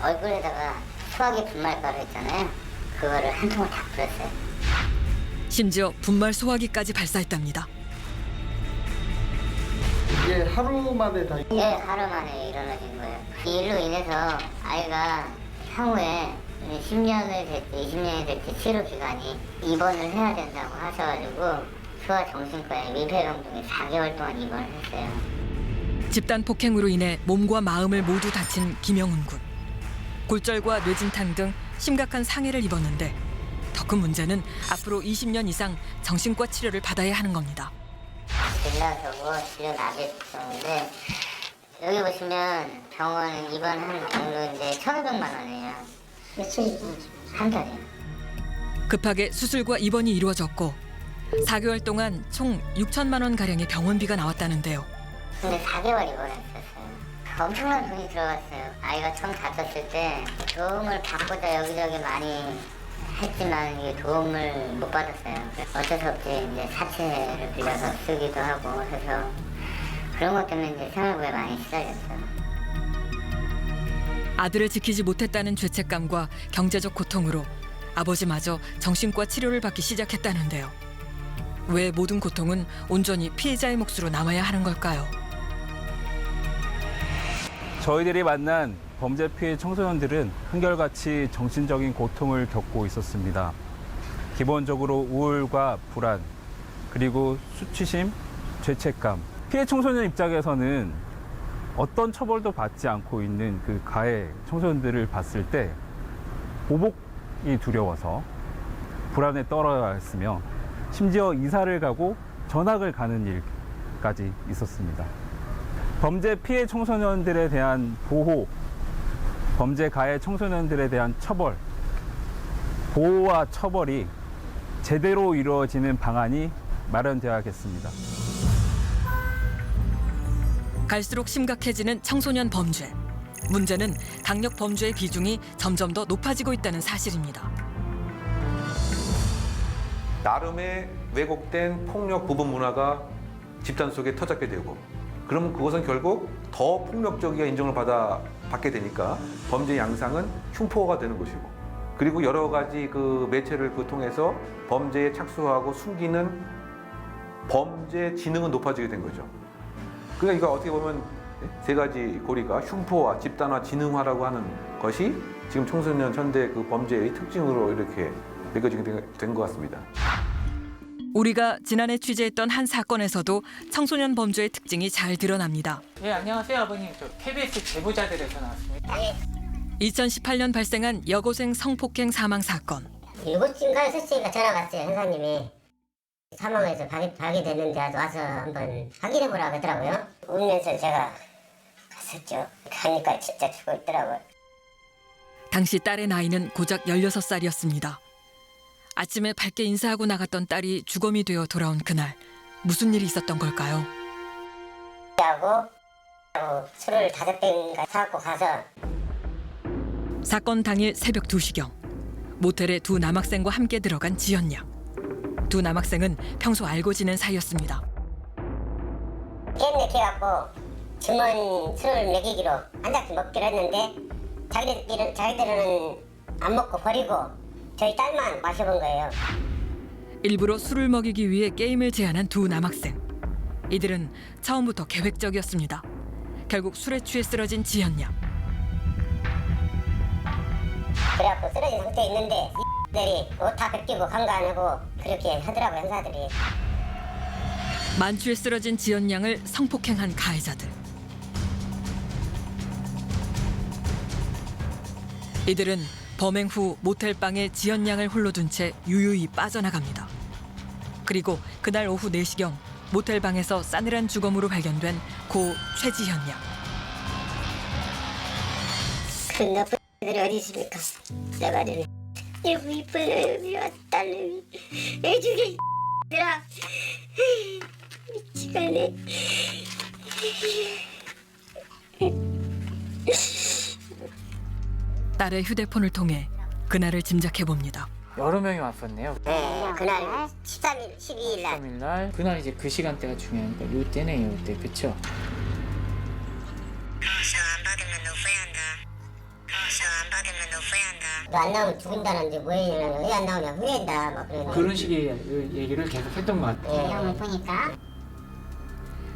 G: 얼굴에다가 수화기 분말가루 있잖아요. 그거를 한 통을 다 뿌렸어요.
A: 심지어 분말 소화기까지 발사했답니다.
U: 이게 하루 만에 다?
G: 예, 하루 만에 일어나신 거예요. 이 일로 인해서 아이가 향후에 10년을 될지 20년이 될지 치료 기간이 입원을 해야 된다고 하셔가지고 소아정신과에 밀폐병동에 4개월 동안 입원을 했어요.
A: 집단 폭행으로 인해 몸과 마음을 모두 다친 김영훈 군. 골절과 뇌진탕 등 심각한 상해를 입었는데 더 큰 문제는 앞으로 20년 이상 정신과 치료를 받아야 하는 겁니다.
G: 빌라서고 치료 나겠었는데 여기 보시면 병원 입원한 경로인데 1,500만 원이에요. 며칠? 한 달이요.
A: 급하게 수술과 입원이 이루어졌고 4개월 동안 총 6천만 원 가량의 병원비가 나왔다는데요.
G: 근데 4개월 입원했었어요. 엄청난 돈이 들어갔어요. 아이가 처음 다쳤을 때 도움을 받고자 여기저기 많이 했지만 이게 도움을 못 받았어요. 어쩔 수 없이 이제 사채를 빌려서 쓰기도 하고 해서 그런 것 때문에 이제 생활고에 많이 시달렸어요.
A: 아들을 지키지 못했다는 죄책감과 경제적 고통으로 아버지마저 정신과 치료를 받기 시작했다는데요. 왜 모든 고통은 온전히 피해자의 몫으로 남아야 하는 걸까요?
V: 저희들이 만난 범죄 피해 청소년들은 한결같이 정신적인 고통을 겪고 있었습니다. 기본적으로 우울과 불안, 그리고 수치심, 죄책감. 피해 청소년 입장에서는 어떤 처벌도 받지 않고 있는 그 가해 청소년들을 봤을 때 보복이 두려워서 불안에 떨어야 했으며 심지어 이사를 가고 전학을 가는 일까지 있었습니다. 범죄 피해 청소년들에 대한 보호, 범죄 가해 청소년들에 대한 처벌, 보호와 처벌이 제대로 이루어지는 방안이 마련되어야겠습니다.
A: 갈수록 심각해지는 청소년 범죄. 문제는 강력 범죄의 비중이 점점 더 높아지고 있다는 사실입니다.
N: 나름의 왜곡된 폭력 부분 문화가 집단 속에 터잡게 되고 그러면 그것은 결국 더 폭력적이게 인정을 받게 되니까 범죄 양상은 흉포가 되는 것이고 그리고 여러 가지 그 매체를 통해서 범죄에 착수하고 숨기는 범죄 지능은 높아지게 된 거죠. 그러니까 이거 어떻게 보면 세 가지 고리가 흉포화, 집단화, 지능화라고 하는 것이 지금 청소년 현대 그 범죄의 특징으로 이렇게 매겨지게 된 것 같습니다.
A: 우리가 지난해 취재했던 한 사건에서도 청소년 범죄의 특징이 잘 드러납니다.
D: 네, 안녕하세요 아버님. 저 KBS 제보자들에서 나왔습니다.
A: 2018년 발생한 여고생 성폭행 사망 사건.
G: 7시인가 6시인가 전화가 왔어요. 형사님이 사망해서 발견됐는데 와서 한번 확인해보라고 하더라고요. 울면서 제가 갔었죠. 가니까 진짜 죽어있더라고요.
A: 당시 딸의 나이는 고작 16살이었습니다. 아침에 밝게 인사하고 나갔던 딸이 주검이 되어 돌아온 그날 무슨 일이 있었던 걸까요?
G: 하고 술을 5병인가 사갖고 가서
A: 사건 당일 새벽 2시경 모텔에 두 남학생과 함께 들어간 지연 양. 두 남학생은 평소 알고 지낸 사이였습니다.
G: 게임 내켜갖고 주문 술을 먹이기로 한 잔씩 먹기로 했는데 자기들은 안 먹고 버리고 저희 딸만 마셔본 거예요.
A: 일부러 술을 먹이기 위해 게임을 제안한 두 남학생. 이들은 처음부터 계획적이었습니다. 결국 술에 취해 쓰러진 지연 양.
G: 그래갖고 쓰러진 상태에 있는데 들이 옷 다 벗기고 간거 안 하고 그렇게 하더라고요, 형사들이.
A: 만취해 쓰러진 지연 양을 성폭행한 가해자들. 이들은 범행 후 모텔방에 지연 양을 홀로 둔 채 유유히 빠져나갑니다. 그리고 그날 오후 4시경 모텔방에서 싸늘한 주검으로 발견된 고 최지현 양.
G: 그 나쁜 애들이 어디 있습니까? 나가리는 이러고 이쁜 우리 딸내미 애주게 들아 미치겠네.
A: 딸의 휴대폰을 통해 그날을 짐작해 봅니다.
D: 여러 명이 왔었네요.
G: 네, 그날 13일, 12일 날.
D: 3일 날 그날 이제 그 시간대가 중요하니까 요때네요, 요때. 그쵸?
G: 너 안 나오면 죽인다는데 뭐해? 왜 안 나오냐? 후회한다. 막 그러네.
D: 그런 식의 얘기를 계속 했던 것 같아요.
G: 네, 형을 보니까.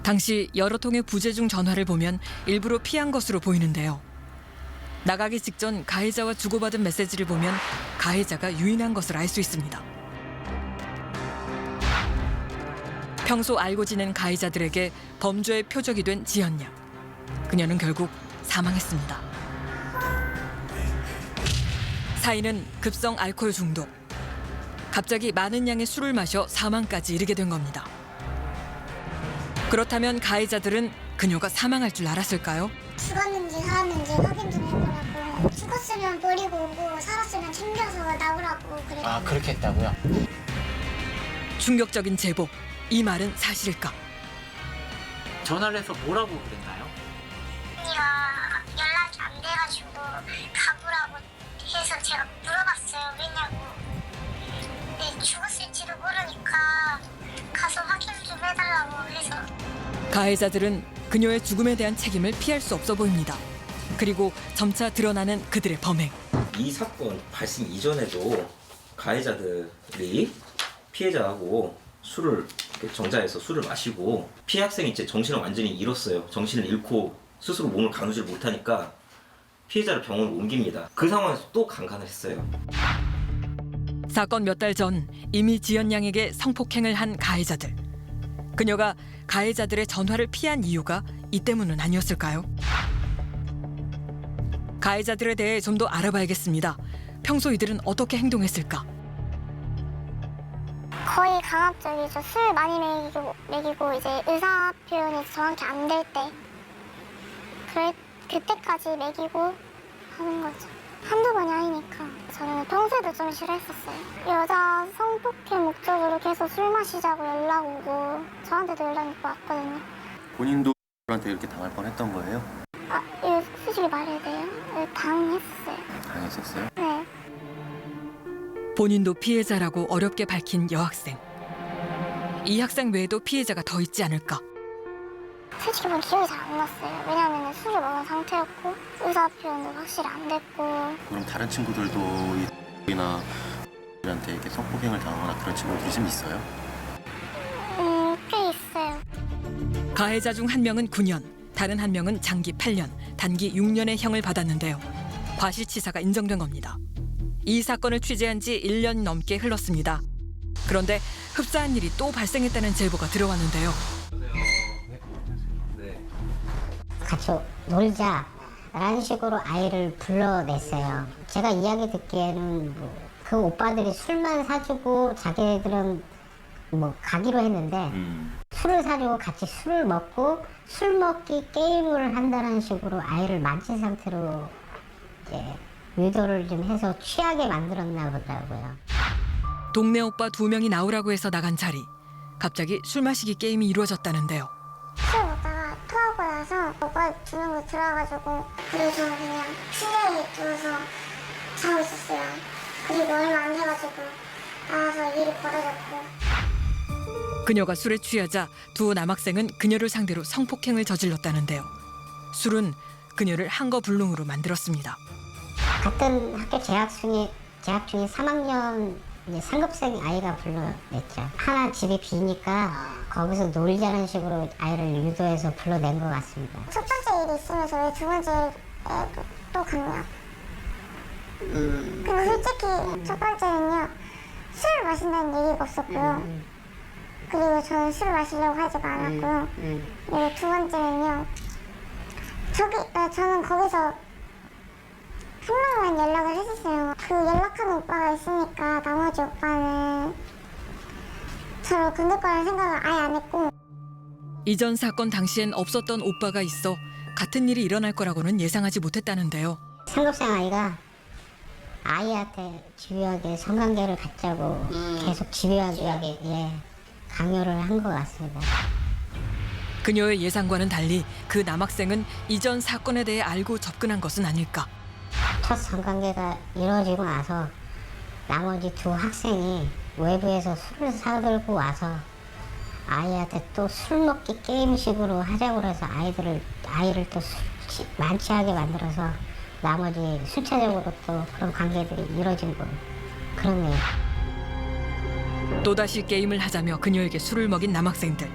A: 당시 여러 통의 부재중 전화를 보면 일부러 피한 것으로 보이는데요. 나가기 직전 가해자와 주고받은 메시지를 보면 가해자가 유인한 것을 알 수 있습니다. 평소 알고 지낸 가해자들에게 범죄의 표적이 된 지연 양. 그녀는 결국 사망했습니다. 사인은 급성 알코올 중독. 갑자기 많은 양의 술을 마셔 사망까지 이르게 된 겁니다. 그렇다면 가해자들은 그녀가 사망할 줄 알았을까요?
I: 죽었는지 살았는지 확인 좀 해보라고. 죽었으면 버리고 오고 살았으면 챙겨서 나오라고 그랬는데.
D: 아, 그렇게 했다고요?
A: 충격적인 제보. 이 말은 사실일까?
D: 전화를 해서 뭐라고 그랬나요?
I: 언니가 연락이 안 돼가지고 가보라고 해서 제가 물어봤어요. 왜냐고. 근데 죽었을지도 모르니까 가서 확인 좀 해달라고 해서.
A: 가해자들은 그녀의 죽음에 대한 책임을 피할 수 없어 보입니다. 그리고 점차 드러나는 그들의 범행.
F: 이 사건 발생 이전에도 가해자들이 피해자하고 술을 정자에서 술을 마시고 피해 학생이 이제 정신을 완전히 잃었어요. 정신을 잃고 스스로 몸을 가누질 못하니까 피해자를 병원으로 옮깁니다. 그 상황에서 또 강간을 했어요.
A: 사건 몇 달 전 이미 지연 양에게 성폭행을 한 가해자들. 그녀가 가해자들의 전화를 피한 이유가 이 때문은 아니었을까요? 가해자들에 대해 좀 더 알아봐야겠습니다. 평소 이들은 어떻게 행동했을까?
I: 거의 강압적이죠. 술 많이 먹이고 이제 의사 표현이 정확히 안 될 때 그때까지 먹이고 하는 거죠. 한두 번이 아니니까. 저는 평소에도 좀 싫어했었어요. 여자 성폭행 목적으로 계속 술 마시자고 연락 오고 저한테도 연락이 왔거든요.
W: 본인도 한테 이렇게 당할 뻔했던 거예요?
I: 아, 이거 솔직히 말해야 돼요? 당했었어요.
W: 당했었어요?
I: 네.
A: 본인도 피해자라고 어렵게 밝힌 여학생. 이 학생 외에도 피해자가 더 있지 않을까?
I: 솔직히 기억이 잘 안 났어요. 왜냐하면 술을 먹은 상태였고 의사 표현도 확실히 안 됐고.
W: 그럼 다른 친구들도 이나 한테 이렇게 성폭행을 당하거나 그런 친구들이 좀 있어요?
I: 꽤 있어요.
A: 가해자 중 한 명은 9년, 다른 한 명은 장기 8년, 단기 6년의 형을 받았는데요. 과실치사가 인정된 겁니다. 이 사건을 취재한 지 1년 넘게 흘렀습니다. 그런데 흡사한 일이 또 발생했다는 제보가 들어왔는데요.
G: 같이 놀자라는 식으로 아이를 불러냈어요. 제가 이야기 듣기에는 그 오빠들이 술만 사주고 자기들은 뭐 가기로 했는데 술을 사주고 같이 술을 먹고 술 먹기 게임을 한다는 식으로 아이를 만취 상태로 이제 유도를 좀 해서 취하게 만들었나 보더라고요.
A: 동네 오빠 2명이 나오라고 해서 나간 자리. 갑자기 술 마시기 게임이 이루어졌다는데요.
I: 술 먹다가 토하고 나서 오빠 2명도 들어와가지고 그래서 그냥 침대에 누워서 자고 있었어요. 그리고 얼마 안 돼가지고 나와서 일이 벌어졌고.
A: 그녀가 술에 취하자 두 남학생은 그녀를 상대로 성폭행을 저질렀다는데요. 술은 그녀를 한거불능으로 만들었습니다.
G: 같은 학교 재학 중에 3학년 이제 상급생 아이가 불러냈죠. 하나 집이 비니까 거기서 놀자는 식으로 아이를 유도해서 불러낸 것 같습니다.
I: 첫 번째 일이 있으면서 왜 두 번째 일에 또 갔냐. 그리고 솔직히 첫 번째는요. 술을 마신다는 얘기가 없었고요. 그리고 저는 술을 마시려고 하지 않았고요. 그리고 두 번째는요. 저는 거기서 한 명만 연락을 했었어요. 그 연락하는 오빠가 있으니까 나머지 오빠는 저를 건들 거라는 생각을 아예 안 했고.
A: 이전 사건 당시엔 없었던 오빠가 있어 같은 일이 일어날 거라고는 예상하지 못했다는데요.
G: 상급생 아이가 아이한테 집요하게 성관계를 갖자고 계속 집요하게 강요를 한 것 같습니다.
A: 그녀의 예상과는 달리 그 남학생은 이전 사건에 대해 알고 접근한 것은 아닐까.
G: 첫 성관계가 이루어지고 나서 나머지 두 학생이 외부에서 술을 사들고 와서 아이한테 또 술 먹기 게임식으로 하자고 해서 아이를 또 만취하게 만들어서 나머지 순차적으로 또 그런 관계들이 이루어진 거 그렇네요.
A: 또다시 게임을 하자며 그녀에게 술을 먹인 남학생들.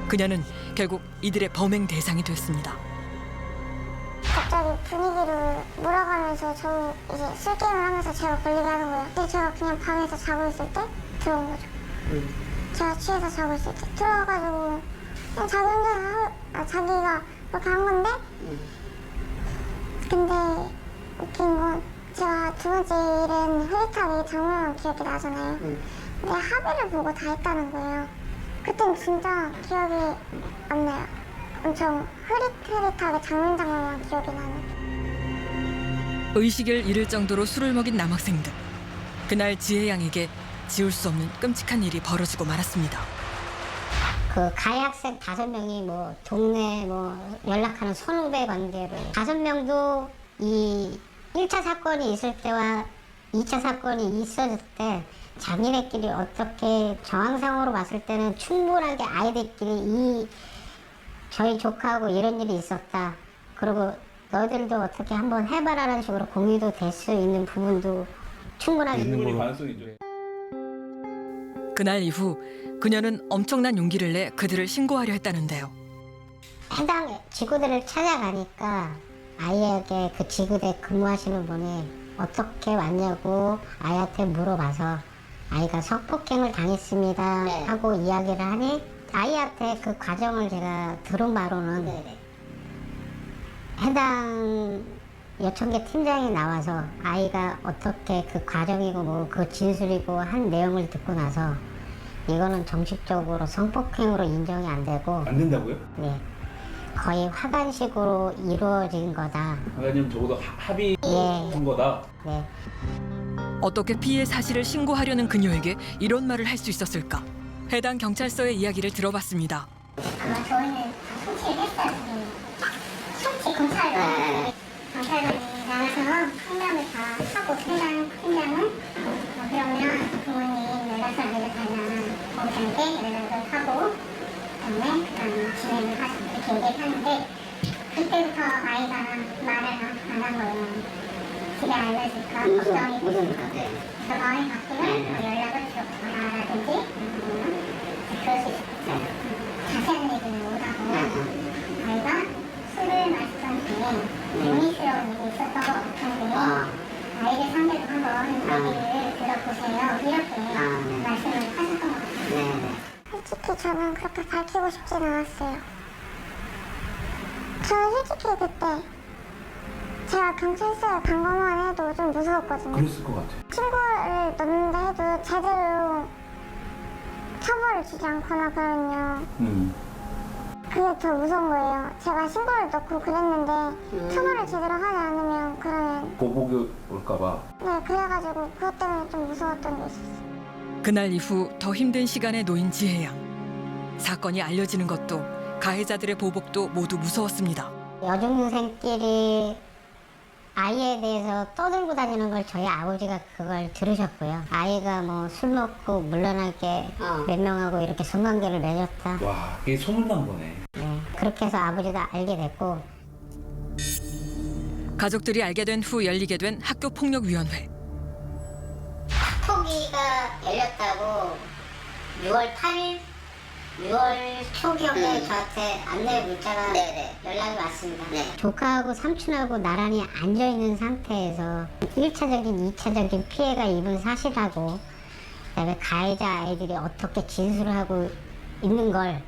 A: 그녀는 결국 이들의 범행 대상이 됐습니다.
I: 갑자기 분위기를 몰아가면서 저 이제 술 게임을 하면서 제가 걸리게 하는 거예요. 근데 제가 그냥 방에서 자고 있을 때 들어온 거죠. 제가 취해서 자고 있을 때 들어와가지고 그냥 자기 혼자 자기가 그렇게 한 건데 근데 웃긴 건 제가 두 번째 일은 흐릿하게 장면만 기억이 나잖아요. 근데 합의를 보고 다 했다는 거예요. 그땐 진짜 기억이 안 나요. 엄청 흐릿흐릿하게 장면만 기억이 나는.
A: 의식을 잃을 정도로 술을 먹인 남학생들. 그날 지혜 양에게 지울 수 없는 끔찍한 일이 벌어지고 말았습니다.
G: 그 가해 학생 5명이 뭐 동네 뭐 연락하는 선후배 관계로 5명도 이 1차 사건이 있을 때와 2차 사건이 있었을 때 자기네끼리 어떻게 정황상으로 봤을 때는 충분하게 아이들끼리 저희 조카하고 이런 일이 있었다. 그리고 너희들도 어떻게 한번 해봐라라는 식으로 공유도 될 수 있는 부분도 충분하게 있는
N: 가능성이죠.
A: 그날 이후 그녀는 엄청난 용기를 내 그들을 신고하려 했다는데요.
G: 해당 지구대를 찾아가니까 아이에게 그 지구대 근무하시는 분이 어떻게 왔냐고 아이한테 물어봐서 아이가 성폭행을 당했습니다 하고 이야기를 하니 아이한테 그 과정을 제가 들은 바로는 해당 여청계 팀장이 나와서 아이가 어떻게 그 과정이고 뭐 그 진술이고 한 내용을 듣고 나서 이거는 정식적으로 성폭행으로 인정이 안 되고
J: 안 된다고요?
G: 네. 거의 화관식으로 이루어진 거다.
J: 아니면 적어도 합의한 거다.
G: 네.
A: 어떻게 피해 사실을 신고하려는 그녀에게 이런 말을 할 수 있었을까? 해당 경찰서의 이야기를 들어봤습니다.
I: 아마 저희는 송치를 했어요. 송치 경찰관이 나가서 상담을 다 하고 팀장은 그러면 부모님 연락처를 내려달라는 거기한테 연락을 하고 그다음에 진행을 하시고 이렇게 얘기를 하는데 그때부터 아이가 말을 안 한 거예요. 집에 알려줄까 걱정이 그래서 마음이 바뀌면 연락을 주거나라든지 그럴 수 있어요. 자세한 얘기는 못하고 아이가 술을 마시던 뒤에 의미스러운 일이 있었던 것 같은데 아이를 상대를 한번 얘기를 들어보세요. 이렇게 말씀을 하셨던 것 같아요. 솔직히 저는 그렇게 밝히고 싶진 않았어요. 저는 솔직히 그때 제가 경찰서에 간 것만 해도 좀 무서웠거든요.
J: 그랬을 것 같아.
I: 신고를 넣는다 해도 제대로 처벌을 주지 않거나 그러면요. 그게 더 무서운 거예요. 제가 신고를 넣고 그랬는데 처벌을 제대로 하지 않으면 그러면
J: 보복이 올까봐.
I: 네, 그래가지고 그것 때문에 좀 무서웠던 게 있었어요.
A: 그날 이후 더 힘든 시간에 놓인 지혜양. 사건이 알려지는 것도 가해자들의 보복도 모두 무서웠습니다.
G: 여중생끼리 아이에 대해서 떠들고 다니는 걸 저희 아버지가 그걸 들으셨고요. 아이가 뭐 술 먹고 물러날 게 몇 명하고 이렇게 성관계를 맺었다.
J: 와, 이게 소문난 거네.
G: 네, 그렇게 해서 아버지가 알게 됐고.
A: 가족들이 알게 된 후 열리게 된 학교폭력위원회.
G: 학폭위가 열렸다고 6월 8일, 6월 초경에 저한테 안내 문자가 연락이 왔습니다. 조카하고 삼촌하고 나란히 앉아있는 상태에서 1차적인, 2차적인 피해가 입은 사실하고 그다음에 가해자 아이들이 어떻게 진술을 하고 있는 걸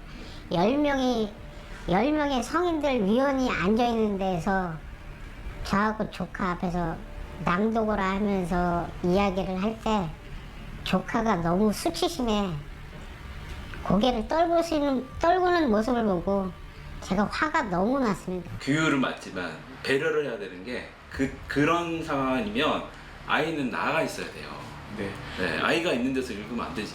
G: 10명의 성인들 위원이 앉아있는 데서 저하고 조카 앞에서 낭독을 하면서 이야기를 할 때 조카가 너무 수치심에 고개를 떨구는 모습을 보고 제가 화가 너무 났습니다.
K: 규율은 맞지만 배려를 해야 되는 게 그런 상황이면 아이는 나가 있어야 돼요. 네, 아이가 있는 데서 읽으면 안 되지.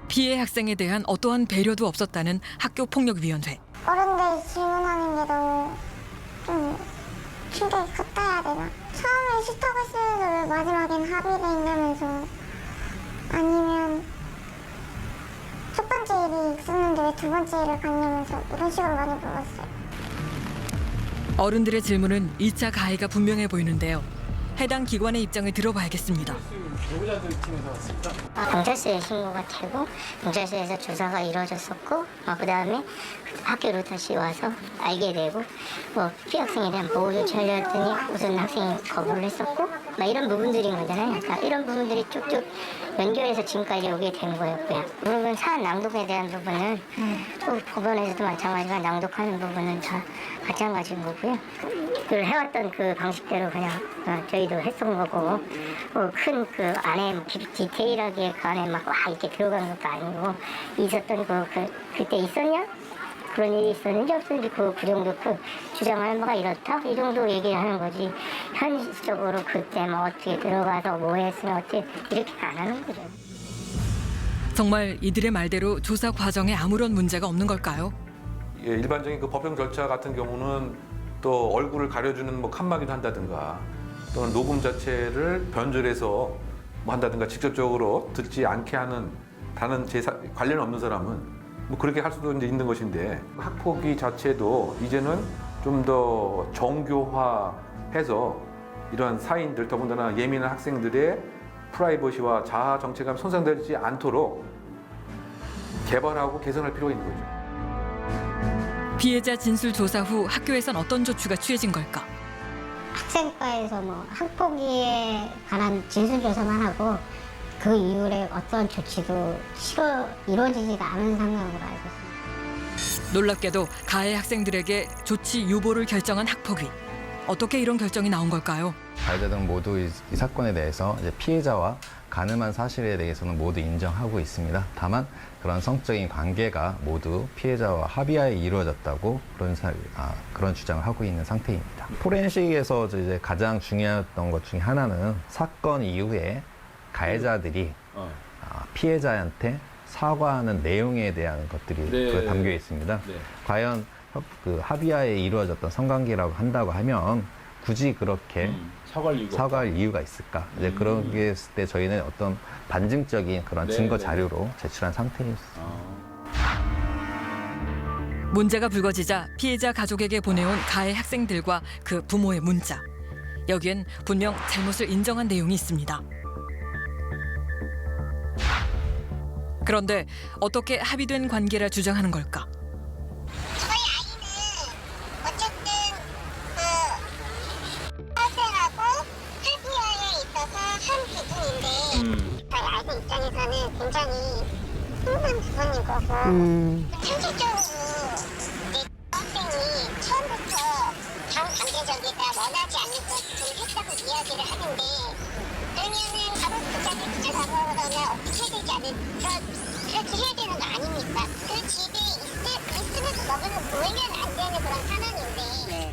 A: 피해 학생에 대한 어떠한 배려도 없었다는 학교폭력위원회.
I: 어른들이 질문하는 게 너무 좀 충격이 컸다 해야 되나? 처음에 싫다고 했으면서 왜 마지막엔 합의를 했냐면서 아니면 첫 번째 일이 있었는데 왜 두 번째 일을 갔냐면서 이런 식으로 많이 물었어요.
A: 어른들의 질문은 2차 가해가 분명해 보이는데요. 해당 기관의 입장을 들어봐야겠습니다.
S: 배우자들 팀에서 왔습니다.
G: 경찰서에 신고가 되고 경찰서에서 조사가 이루어졌었고 그 다음에 학교로 다시 와서 알게 되고 피해 학생에 대한 보호 조치를 했더니 우선 학생이 거부를 했었고 이런 부분들인 거잖아요. 그러니까 이런 부분들이 쭉쭉 연결해서 지금까지 오게 된 거였고요. 물론 사안 낭독에 대한 부분은 또 법원에서도 마찬가지가 낭독하는 부분은 다 마찬가지인 거고요. 그 해왔던 그 방식대로 그냥 저희도 했던 거고 큰 그 안에 디테일하게 그 안에 막 와 이렇게 들어간 것도 아니고 있었던 그때 있었냐? 그런 일이 있었는지 없었는지 그 정도 주장하는 바가 이렇다? 이 정도 얘기를 하는 거지 현실적으로 그때 뭐 어떻게 들어가서 뭐 했으면 어떻게 이렇게 안 하는 거죠.
A: 정말 이들의 말대로 조사 과정에 아무런 문제가 없는 걸까요?
N: 예, 일반적인 그 법정 절차 같은 경우는 또 얼굴을 가려주는 뭐 칸막이를 한다든가 또는 녹음 자체를 변절해서 뭐 한다든가 직접적으로 듣지 않게 하는 다른 관련 없는 사람은 뭐 그렇게 할 수도 이제 있는 것인데 학폭위 자체도 이제는 좀 더 정교화해서 이런 사인들 더군다나 예민한 학생들의 프라이버시와 자아 정체감이 손상되지 않도록 개발하고 개선할 필요가 있는 거죠.
A: 피해자 진술 조사 후 학교에선 어떤 조치가 취해진 걸까?
G: 학생과에서 학폭위에 관한 진술 조사만 하고 그 이후에 어떤 조치도 이루어지지가 않은 상황으로 알고 있습니다.
A: 놀랍게도 가해 학생들에게 조치 유보를 결정한 학폭위. 어떻게 이런 결정이 나온 걸까요?
L: 가해자들은 모두 이 사건에 대해서 이제 피해자와 가늠한 사실에 대해서는 모두 인정하고 있습니다. 다만 그런 성적인 관계가 모두 피해자와 합의하에 이루어졌다고 그런 주장을 하고 있는 상태입니다. 포렌식에서 이제 가장 중요했던 것 중에 하나는 사건 이후에 가해자들이 피해자한테 사과하는 내용에 대한 것들이 담겨 있습니다. 과연 그 합의하에 이루어졌던 성관계라고 한다고 하면 굳이 그렇게 사과할 이유가 있을까? 이제 그런 게 있을 때 저희는 어떤 반증적인 그런 증거 자료로 제출한 상태였습니다.
A: 문제가 불거지자 피해자 가족에게 보내온 가해 학생들과 그 부모의 문자. 여기엔 분명 잘못을 인정한 내용이 있습니다. 그런데 어떻게 합의된 관계라 주장하는 걸까?
I: 저희 아이는 어쨌든 학생하고 합의하에 있어서 거고 현실적으로 이제 학생이 처음부터 강제적이다 원하지 않는 것을 했다고 이야기를 하는데 그러면은 바로 붙잡거나 어떻게 되지 않은 그렇게 해야 되는 거 아닙니까? 그 집에 있으면서 너무는 놀면 안 되는 그런 상황인데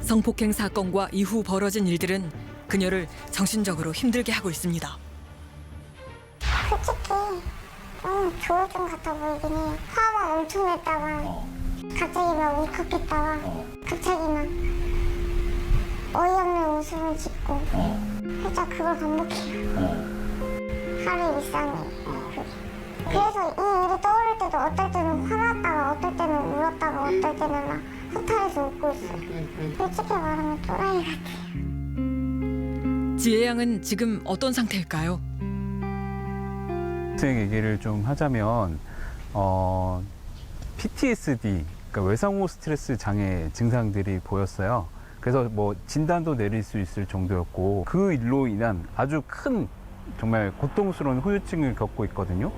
A: 성폭행 사건과 이후 벌어진 일들은 그녀를 정신적으로 힘들게 하고 있습니다.
I: 솔직히 좀 조울증 같아 보이긴 해요. 화만 엄청 냈다가 갑자기 막 울컥했다가 갑자기 막 어이없는 웃음을 짓고 살짝 그걸 반복해요. 하루 일상이. 그래서 이 일이 떠오를 때도 어떨 때는 화났다가 어떨 때는 울었다가 어떨 때는 막 허탈해서 웃고 있어요. 솔직히 말하면 또라이 같아요.
A: 지혜 양은 지금 어떤 상태일까요?
V: 학생 얘기를 좀 하자면 PTSD, 그러니까 외상후 스트레스 장애 증상들이 보였어요. 그래서 뭐 진단도 내릴 수 있을 정도였고 그 일로 인한 아주 큰 정말 고통스러운 후유증을 겪고 있거든요.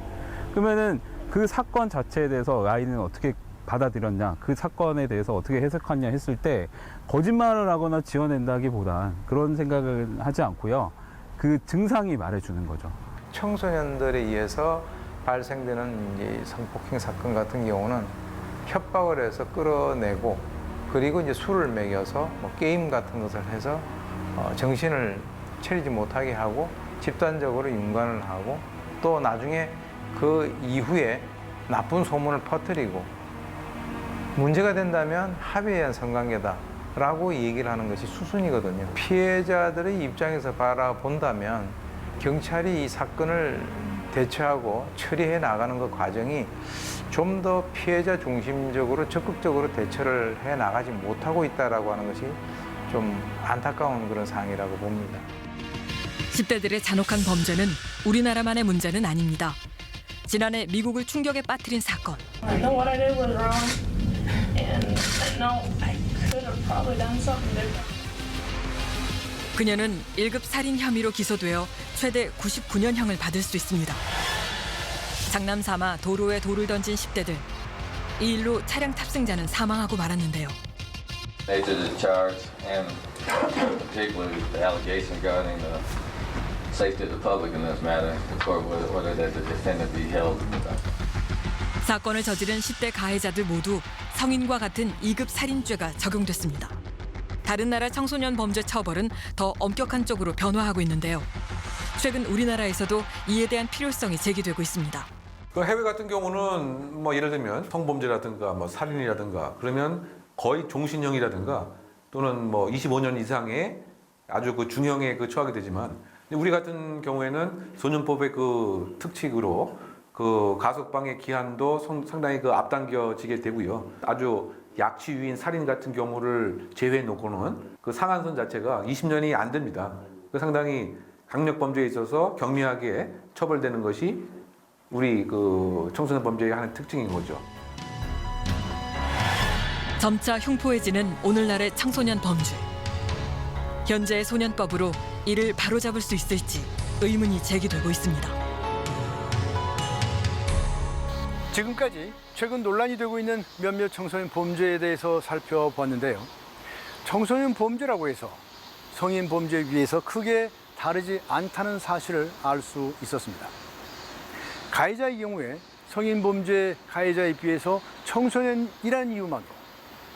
V: 그러면은 그 사건 자체에 대해서 아이는 어떻게 받아들였냐, 그 사건에 대해서 어떻게 해석하냐 했을 때 거짓말을 하거나 지어낸다기보단 그런 생각을 하지 않고요. 그 증상이 말해주는 거죠.
T: 청소년들에 의해서 발생되는 이제 성폭행 사건 같은 경우는 협박을 해서 끌어내고 그리고 이제 술을 먹여서 뭐 게임 같은 것을 해서 정신을 차리지 못하게 하고 집단적으로 윤관을 하고 또 나중에 그 이후에 나쁜 소문을 퍼뜨리고 문제가 된다면 합의에 의한 성관계다라고 얘기를 하는 것이 수순이거든요. 피해자들의 입장에서 바라본다면 경찰이 이 사건을 대처하고 처리해 나가는 그 과정이 좀 더 피해자 중심적으로 적극적으로 대처를 해 나가지 못하고 있다라고 하는 것이 좀 안타까운 그런 상황이라고 봅니다.
A: 10대들의 잔혹한 범죄는 우리나라만의 문제는 아닙니다. 지난해 미국을 충격에 빠뜨린 사건.
B: I know what I did was wrong, and I know I could have probably done something different.
A: 그녀는 1급 살인 혐의로 기소되어 최대 99년형을 받을 수 있습니다. 장남 삼아 도로에 돌을 던진 10대들. 이 일로 차량 탑승자는 사망하고 말았는데요.
H: Nature of the charge and particularly the allegation regarding the safety of the public in this matter, the court ordered that the defendant be held.
A: 사건을 저지른 10대 가해자들 모두 성인과 같은 2급 살인죄가 적용됐습니다. 다른 나라 청소년 범죄 처벌은 더 엄격한 쪽으로 변화하고 있는데요. 최근 우리나라에서도 이에 대한 필요성이 제기되고 있습니다.
N: 그 해외 같은 경우는 뭐 예를 들면 성범죄라든가 뭐 살인이라든가 그러면 거의 종신형이라든가 또는 뭐 25년 이상의 아주 그 중형에 그 처하게 되지만 우리 같은 경우에는 소년법의 그 특칙으로 그 가석방의 기한도 상당히 그 앞당겨지게 되고요. 아주 약취유인 살인 같은 경우를 제외해 놓고는 그 상한선 자체가 20년이 안 됩니다. 그 상당히 강력 범죄에 있어서 경미하게 처벌되는 것이 우리 그 청소년 범죄의 하나의 특징인 거죠.
A: 점차 흉포해지는 오늘날의 청소년 범죄. 현재의 소년법으로 이를 바로잡을 수 있을지 의문이 제기되고 있습니다.
E: 지금까지 최근 논란이 되고 있는 몇몇 청소년 범죄에 대해서 살펴봤는데요. 청소년 범죄라고 해서 성인 범죄에 비해서 크게 다르지 않다는 사실을 알 수 있었습니다. 가해자의 경우에 성인 범죄 가해자에 비해서 청소년이라는 이유만으로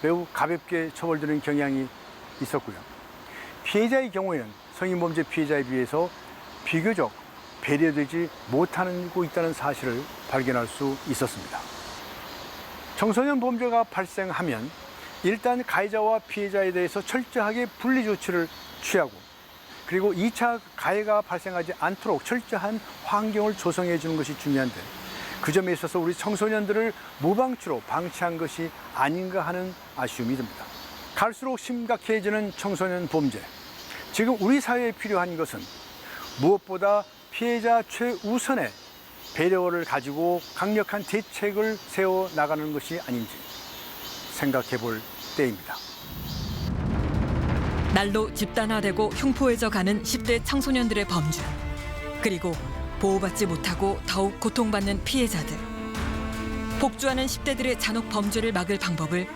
E: 매우 가볍게 처벌되는 경향이 있었고요. 피해자의 경우에는 성인 범죄 피해자에 비해서 비교적 배려되지 못하고 있다는 사실을 발견할 수 있었습니다. 청소년 범죄가 발생하면 일단 가해자와 피해자에 대해서 철저하게 분리 조치를 취하고 그리고 2차 가해가 발생하지 않도록 철저한 환경을 조성해 주는 것이 중요한데 그 점에 있어서 우리 청소년들을 무방치로 방치한 것이 아닌가 하는 아쉬움이 듭니다. 갈수록 심각해지는 청소년 범죄. 지금 우리 사회에 필요한 것은 무엇보다 피해자 최우선의 배려를 가지고 강력한 대책을 세워 나가는 것이 아닌지 생각해 볼 때입니다.
A: 날로 집단화되고 흉포해져 가는 10대 청소년들의 범죄. 그리고 보호받지 못하고 더욱 고통받는 피해자들. 복주하는 10대들의 잔혹 범죄를 막을 방법을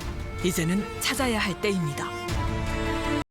A: 이제는 찾아야 할 때입니다.